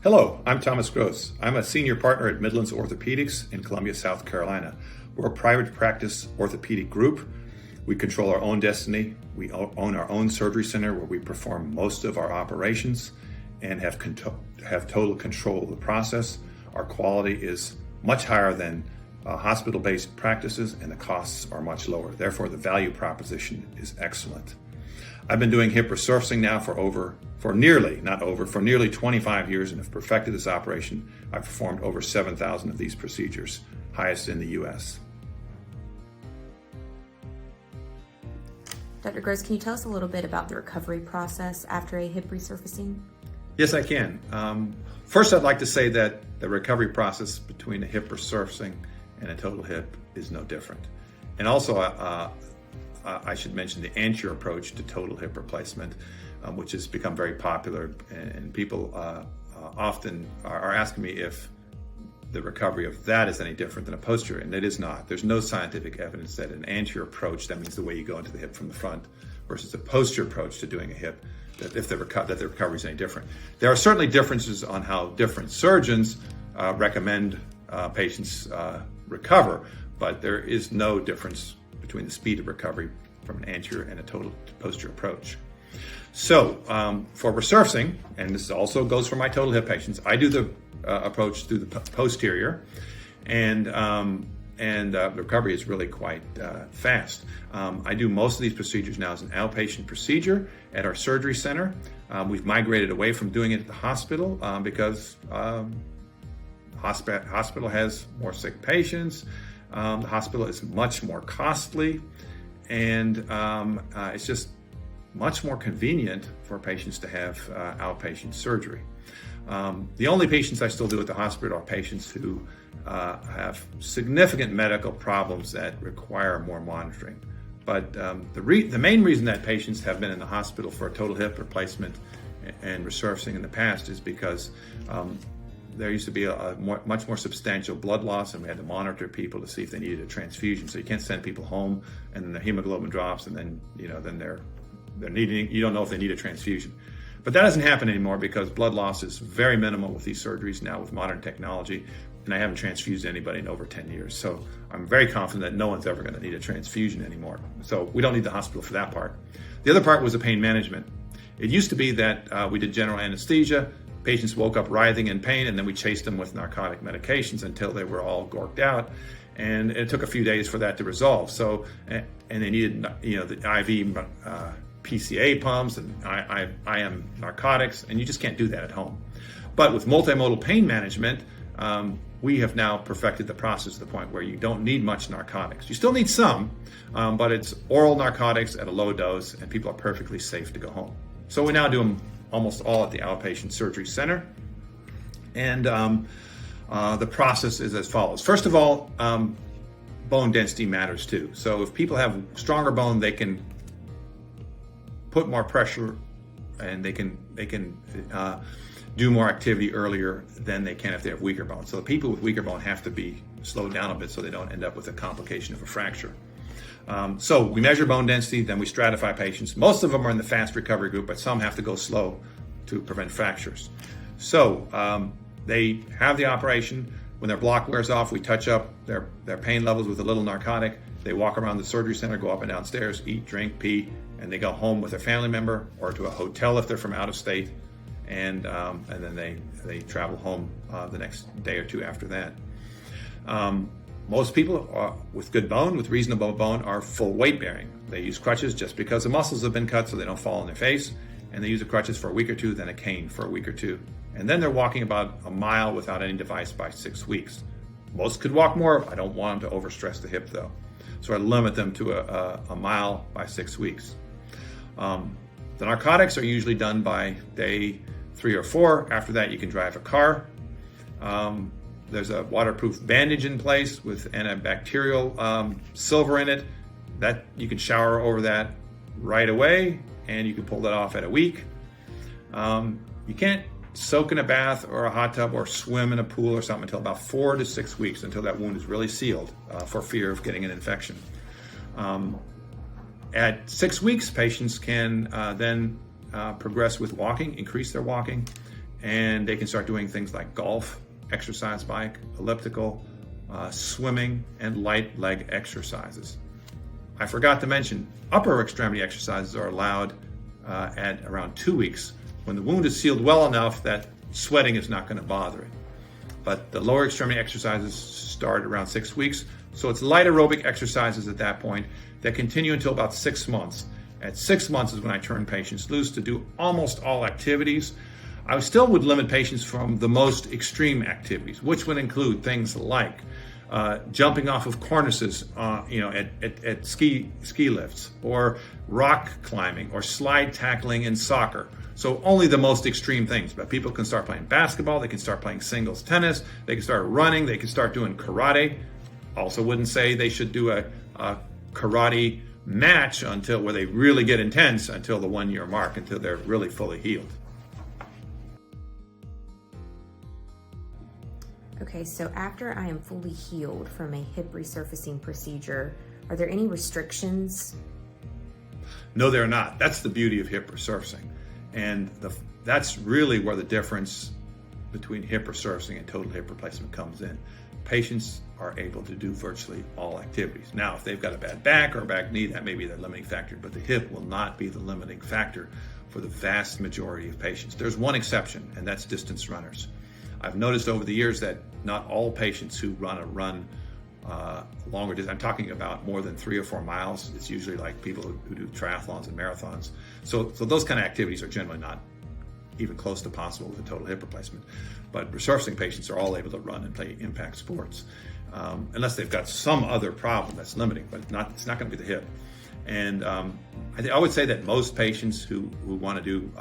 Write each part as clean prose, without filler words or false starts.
Hello, I'm Thomas Gross. I'm a senior partner at Midlands Orthopedics in Columbia, South Carolina. We're a private practice orthopedic group. We control our own destiny. We own our own surgery center where we perform most of our operations and have total control of the process. Our quality is much higher than hospital-based practices, and the costs are much lower. Therefore, the value proposition is excellent. I've been doing hip resurfacing now for nearly 25 years and have perfected this operation. I've performed over 7,000 of these procedures, highest in the US. Dr. Gross, can you tell us a little bit about the recovery process after a hip resurfacing? Yes, I can. First, I'd like to say that the recovery process between a hip resurfacing and a total hip is no different. And also, I should mention the anterior approach to total hip replacement, which has become very popular, and people often are asking me if the recovery of that is any different than a posterior, and it is not. There's no scientific evidence that an anterior approach, that means the way you go into the hip from the front, versus a posterior approach to doing a hip, that the recovery is any different. There are certainly differences on how different surgeons recommend patients recover, but there is no difference between the speed of recovery from an anterior and a total to posterior approach. So for resurfacing, and this also goes for my total hip patients, I do the approach through the posterior, and the recovery is really quite fast. I do most of these procedures now as an outpatient procedure at our surgery center. We've migrated away from doing it at the hospital because hospital has more sick patients. The hospital is much more costly, and it's just much more convenient for patients to have outpatient surgery. The only patients I still do at the hospital are patients who have significant medical problems that require more monitoring. But the main reason that patients have been in the hospital for a total hip replacement and resurfacing in the past is because there used to be a much more substantial blood loss, and we had to monitor people to see if they needed a transfusion. So you can't send people home and then the hemoglobin drops, and then they're needing, you don't know if they need a transfusion. But that doesn't happen anymore because blood loss is very minimal with these surgeries now with modern technology, and I haven't transfused anybody in over 10 years. So I'm very confident that no one's ever going to need a transfusion anymore. So we don't need the hospital for that part. The other part was the pain management. It used to be that we did general anesthesia. Patients woke up writhing in pain, and then we chased them with narcotic medications until they were all gorked out. And it took a few days for that to resolve. So, and they needed, the IV PCA pumps and IM narcotics, and you just can't do that at home. But with multimodal pain management, we have now perfected the process to the point where you don't need much narcotics. You still need some, but it's oral narcotics at a low dose, and people are perfectly safe to go home. So we now do them almost all at the outpatient surgery center. And the process is as follows. First of all, bone density matters too. So if people have stronger bone, they can put more pressure, and they can do more activity earlier than they can if they have weaker bone. So the people with weaker bone have to be slowed down a bit so they don't end up with a complication of a fracture. So we measure bone density, then we stratify patients. Most of them are in the fast recovery group, but some have to go slow to prevent fractures. So they have the operation. When their block wears off, we touch up their pain levels with a little narcotic. They walk around the surgery center, go up and down stairs, eat, drink, pee, and they go home with a family member or to a hotel if they're from out of state, and then they travel home the next day or two after that. Most people with good bone, with reasonable bone, are full weight bearing. They use crutches just because the muscles have been cut so they don't fall on their face, and they use the crutches for a week or two, then a cane for a week or two. And then they're walking about a mile without any device by 6 weeks. Most could walk more. I don't want them to overstress the hip though. So I limit them to a mile by 6 weeks. The narcotics are usually done by day 3 or 4. After that, you can drive a car. There's a waterproof bandage in place with antibacterial silver in it. That you can shower over that right away, and you can pull that off at a week. You can't soak in a bath or a hot tub or swim in a pool or something until about 4 to 6 weeks, until that wound is really sealed for fear of getting an infection. At 6 weeks, patients can then progress with walking, increase their walking, and they can start doing things like golf, exercise bike, elliptical, swimming, and light leg exercises. I forgot to mention, upper extremity exercises are allowed at around 2 weeks when the wound is sealed well enough that sweating is not going to bother it. But the lower extremity exercises start around 6 weeks. So it's light aerobic exercises at that point that continue until about 6 months. At 6 months is when I turn patients loose to do almost all activities. I still would limit patients from the most extreme activities, which would include things like jumping off of cornices, at ski lifts, or rock climbing, or slide tackling in soccer. So only the most extreme things. But people can start playing basketball, they can start playing singles tennis, they can start running, they can start doing karate. Also wouldn't say they should do a karate match until where they really get intense until the 1 year mark, until they're really fully healed. Okay, so after I am fully healed from a hip resurfacing procedure, are there any restrictions? No, they're not. That's the beauty of hip resurfacing. And that's really where the difference between hip resurfacing and total hip replacement comes in. Patients are able to do virtually all activities. Now, if they've got a bad back or a bad knee, that may be the limiting factor, but the hip will not be the limiting factor for the vast majority of patients. There's one exception, and that's distance runners. I've noticed over the years that not all patients who run longer distance, I'm talking about more than 3 or 4 miles. It's usually like people who do triathlons and marathons. So those kind of activities are generally not even close to possible with a total hip replacement. But resurfacing patients are all able to run and play impact sports, unless they've got some other problem that's limiting, but it's not going to be the hip. And I would say that most patients who want to do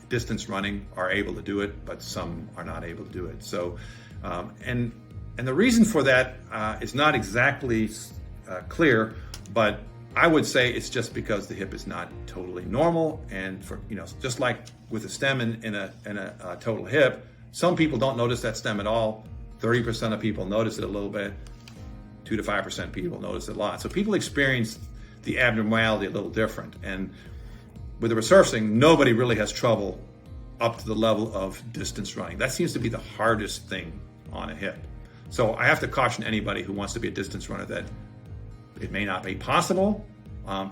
distance running are able to do it, but some are not able to do it. So, and the reason for that is not exactly clear, but I would say it's just because the hip is not totally normal. And for just like with a stem in a total hip, some people don't notice that stem at all. 30% of people notice it a little bit. 2 to 5% people notice it a lot. So people experience the abnormality a little different. And with the resurfacing, nobody really has trouble up to the level of distance running. That seems to be the hardest thing on a hip. So I have to caution anybody who wants to be a distance runner that it may not be possible.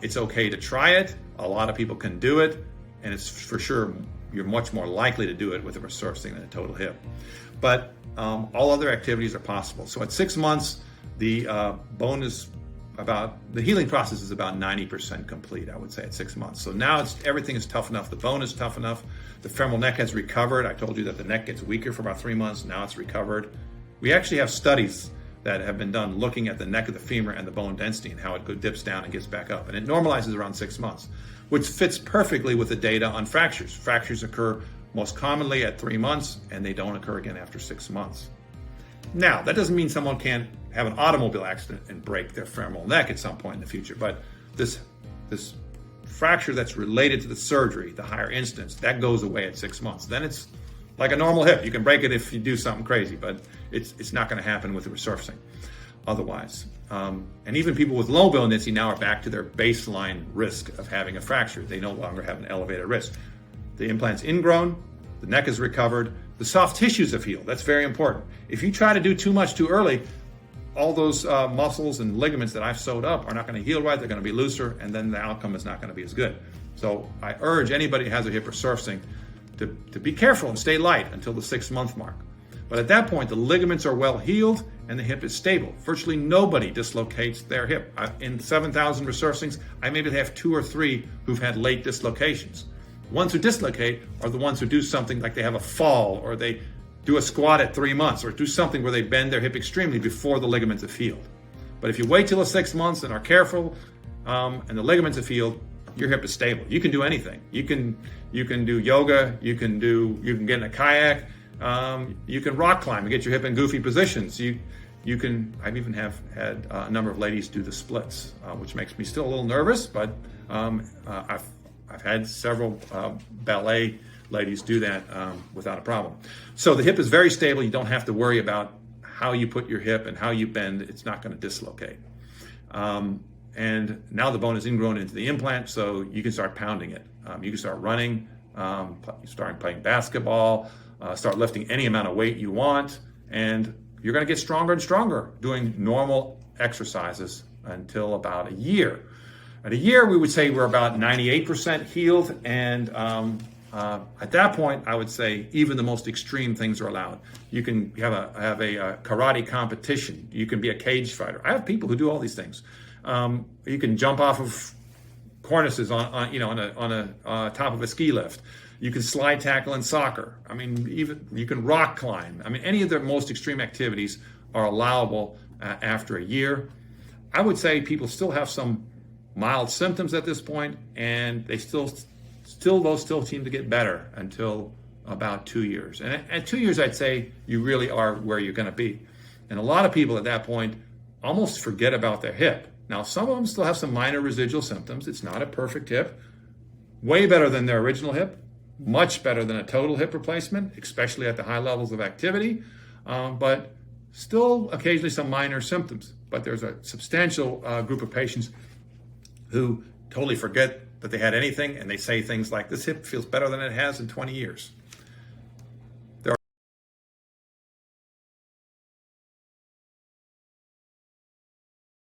It's okay to try it. A lot of people can do it. And it's for sure, you're much more likely to do it with a resurfacing than a total hip. But all other activities are possible. So at 6 months, the healing process is about 90% complete, I would say, at 6 months. So now everything is tough enough. The bone is tough enough. The femoral neck has recovered. I told you that the neck gets weaker for about 3 months. Now it's recovered. We actually have studies that have been done looking at the neck of the femur and the bone density and how it dips down and gets back up. And it normalizes around 6 months, which fits perfectly with the data on fractures. Fractures occur most commonly at 3 months, and they don't occur again after 6 months. Now, that doesn't mean someone can't have an automobile accident and break their femoral neck at some point in the future, but this fracture that's related to the surgery, the higher incidence, that goes away at 6 months. Then it's like a normal hip. You can break it if you do something crazy, but it's not going to happen with the resurfacing otherwise. And even people with low bone density now are back to their baseline risk of having a fracture. They no longer have an elevated risk. The implant's ingrown, the neck is recovered, the soft tissues have healed. That's very important. If you try to do too much too early, all those muscles and ligaments that I've sewed up are not going to heal right. They're going to be looser, and then the outcome is not going to be as good. So I urge anybody who has a hip resurfacing to be careful and stay light until the 6 month mark. But at that point, the ligaments are well healed and the hip is stable. Virtually nobody dislocates their hip. In 7,000 resurfacings, I maybe have 2 or 3 who've had late dislocations. The ones who dislocate are the ones who do something like they have a fall, or they do a squat at 3 months, or do something where they bend their hip extremely before the ligaments have healed. But if you wait till the 6 months and are careful, and the ligaments have healed, your hip is stable. You can do anything. You can do yoga. You can get in a kayak. You can rock climb and get your hip in goofy positions. I've even had a number of ladies do the splits, which makes me still a little nervous, but I've had several ballet ladies do that without a problem. So the hip is very stable. You don't have to worry about how you put your hip and how you bend. It's not going to dislocate. And now the bone is ingrown into the implant, so you can start pounding it. You can start running. starting playing basketball, start lifting any amount of weight you want, and you're going to get stronger and stronger doing normal exercises until about a year. At a year, we would say we're about 98% healed, and at that point, I would say even the most extreme things are allowed. You can have a karate competition. You can be a cage fighter. I have people who do all these things. You can jump off of cornices on a top of a ski lift. You can slide tackle in soccer. I mean, even you can rock climb. I mean, any of the most extreme activities are allowable after a year. I would say people still have some mild symptoms at this point, and they still seem to get better until about 2 years. And at 2 years, I'd say you really are where you're going to be. And a lot of people at that point almost forget about their hip. Now, some of them still have some minor residual symptoms. It's not a perfect hip. Way better than their original hip. Much better than a total hip replacement, especially at the high levels of activity. But still occasionally some minor symptoms. But there's a substantial group of patients who totally forget that they had anything, and they say things like, this hip feels better than it has in 20 years.